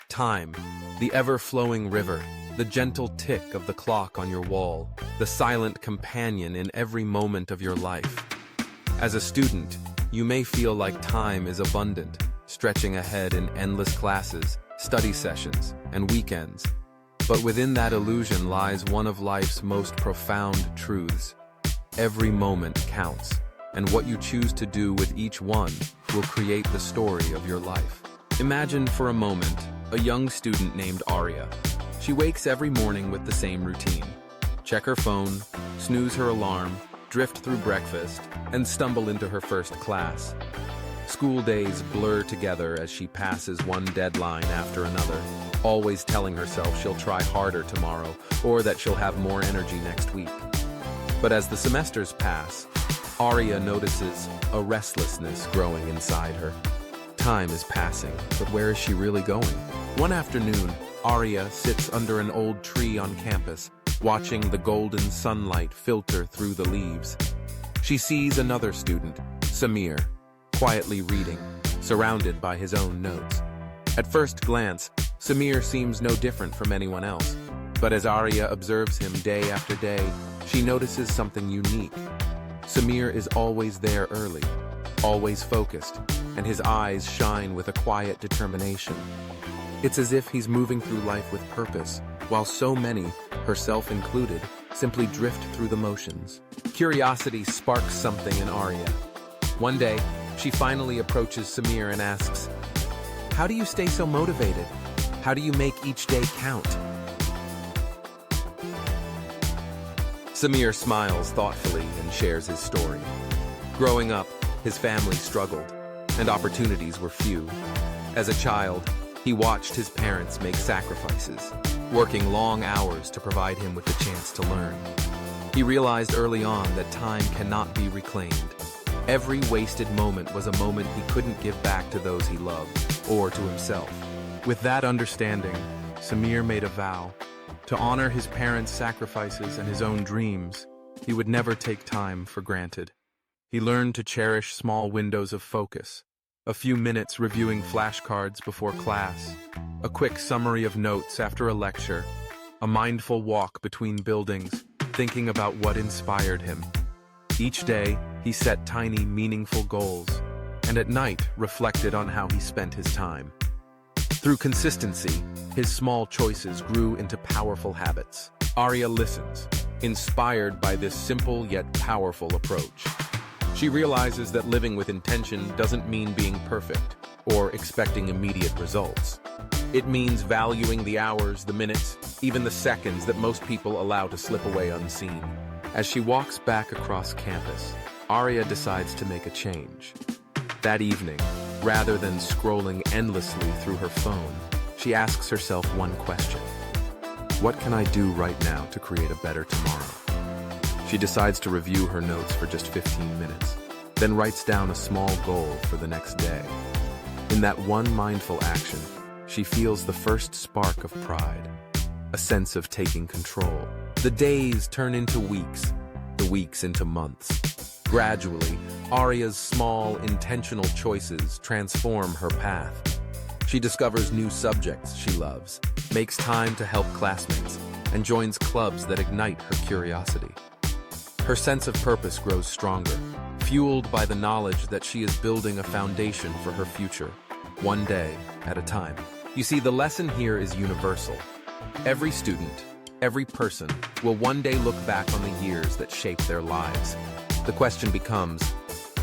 Time, the ever-flowing river, the gentle tick of the clock on your wall, the silent companion in every moment of your life. As a student, you may feel like time is abundant, stretching ahead in endless classes, study sessions, and weekends. But within that illusion lies one of life's most profound truths. Every moment counts, and what you choose to do with each one will create the story of your life. Imagine for a moment a young student named Arya. She wakes every morning with the same routine. Check her phone, snooze her alarm, drift through breakfast, and stumble into her first class. School days blur together as she passes one deadline after another, always telling herself she'll try harder tomorrow or that she'll have more energy next week. But as the semesters pass, Arya notices a restlessness growing inside her. Time is passing, but where is she really going? One afternoon, Arya sits under an old tree on campus, watching the golden sunlight filter through the leaves. She sees another student, Samir, quietly reading, surrounded by his own notes. At first glance, Samir seems no different from anyone else, but as Arya observes him day after day, she notices something unique. Samir is always there early, always focused, and his eyes shine with a quiet determination. It's as if he's moving through life with purpose, while so many, herself included, simply drift through the motions. Curiosity sparks something in Arya. One day, she finally approaches Samir and asks, "How do you stay so motivated? How do you make each day count?" Samir smiles thoughtfully and shares his story. Growing up, his family struggled, and opportunities were few. As a child, he watched his parents make sacrifices, working long hours to provide him with the chance to learn. He realized early on that time cannot be reclaimed. Every wasted moment was a moment he couldn't give back to those he loved, or to himself. With that understanding, Samir made a vow. To honor his parents' sacrifices and his own dreams, he would never take time for granted. He learned to cherish small windows of focus, a few minutes reviewing flashcards before class, a quick summary of notes after a lecture, a mindful walk between buildings, thinking about what inspired him. Each day, he set tiny, meaningful goals, and at night reflected on how he spent his time. Through consistency, his small choices grew into powerful habits. Arya listens, inspired by this simple yet powerful approach. She realizes that living with intention doesn't mean being perfect or expecting immediate results. It means valuing the hours, the minutes, even the seconds that most people allow to slip away unseen. As she walks back across campus, Arya decides to make a change. That evening, rather than scrolling endlessly through her phone, she asks herself one question: what can I do right now to create a better tomorrow? She decides to review her notes for just 15 minutes, then writes down a small goal for the next day. In that one mindful action, she feels the first spark of pride, a sense of taking control. The days turn into weeks, the weeks into months. Gradually, Arya's small, intentional choices transform her path. She discovers new subjects she loves, makes time to help classmates, and joins clubs that ignite her curiosity. Her sense of purpose grows stronger, fueled by the knowledge that she is building a foundation for her future, one day at a time. You see, the lesson here is universal. Every student, every person, will one day look back on the years that shaped their lives. The question becomes,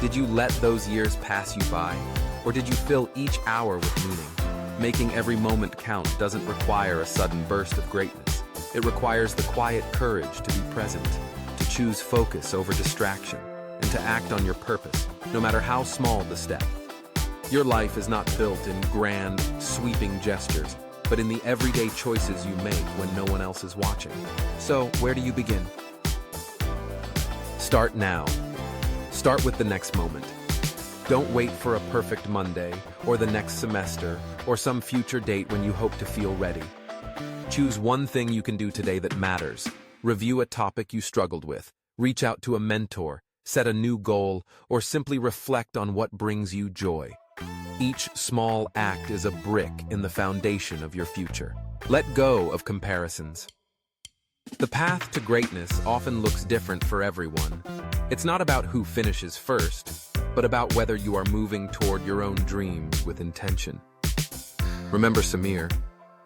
did you let those years pass you by, or did you fill each hour with meaning? Making every moment count doesn't require a sudden burst of greatness. It requires the quiet courage to be present, to choose focus over distraction, and to act on your purpose, no matter how small the step. Your life is not built in grand, sweeping gestures, but in the everyday choices you make when no one else is watching. So, where do you begin? Start now. Start with the next moment. Don't wait for a perfect Monday, or the next semester, or some future date when you hope to feel ready. Choose one thing you can do today that matters. Review a topic you struggled with. Reach out to a mentor. Set a new goal, or simply reflect on what brings you joy. Each small act is a brick in the foundation of your future. Let go of comparisons. The path to greatness often looks different for everyone. It's not about who finishes first, but about whether you are moving toward your own dreams with intention. Remember Samir?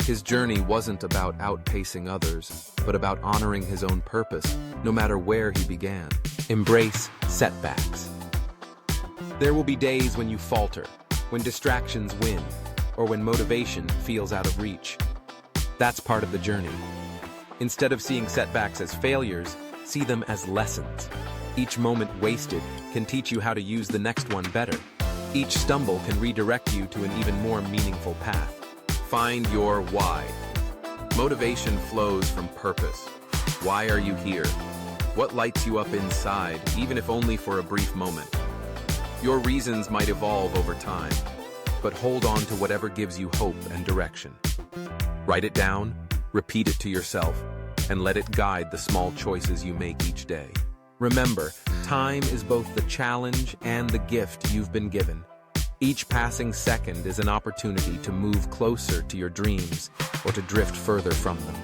His journey wasn't about outpacing others, but about honoring his own purpose, no matter where he began. Embrace setbacks. There will be days when you falter, when distractions win, or when motivation feels out of reach. That's part of the journey. Instead of seeing setbacks as failures, see them as lessons. Each moment wasted can teach you how to use the next one better. Each stumble can redirect you to an even more meaningful path. Find your why. Motivation flows from purpose. Why are you here? What lights you up inside, even if only for a brief moment? Your reasons might evolve over time, but hold on to whatever gives you hope and direction. Write it down, repeat it to yourself, and let it guide the small choices you make each day. Remember, time is both the challenge and the gift you've been given. Each passing second is an opportunity to move closer to your dreams or to drift further from them.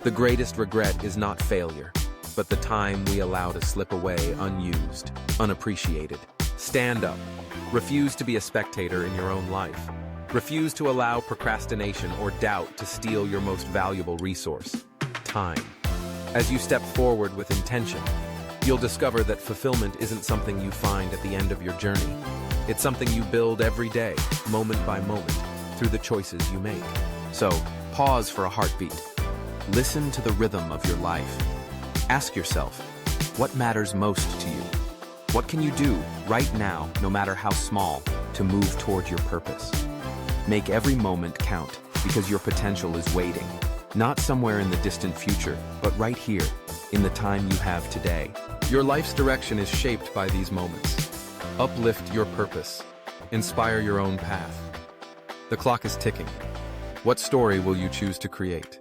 The greatest regret is not failure, but the time we allow to slip away unused, unappreciated. Stand up. Refuse to be a spectator in your own life. Refuse to allow procrastination or doubt to steal your most valuable resource, time. As you step forward with intention, you'll discover that fulfillment isn't something you find at the end of your journey. It's something you build every day, moment by moment, through the choices you make. So, pause for a heartbeat. Listen to the rhythm of your life. Ask yourself, what matters most to you? What can you do right now, no matter how small, to move toward your purpose? Make every moment count, because your potential is waiting. Not somewhere in the distant future, but right here, in the time you have today. Your life's direction is shaped by these moments. Uplift your purpose. Inspire your own path. The clock is ticking. What story will you choose to create?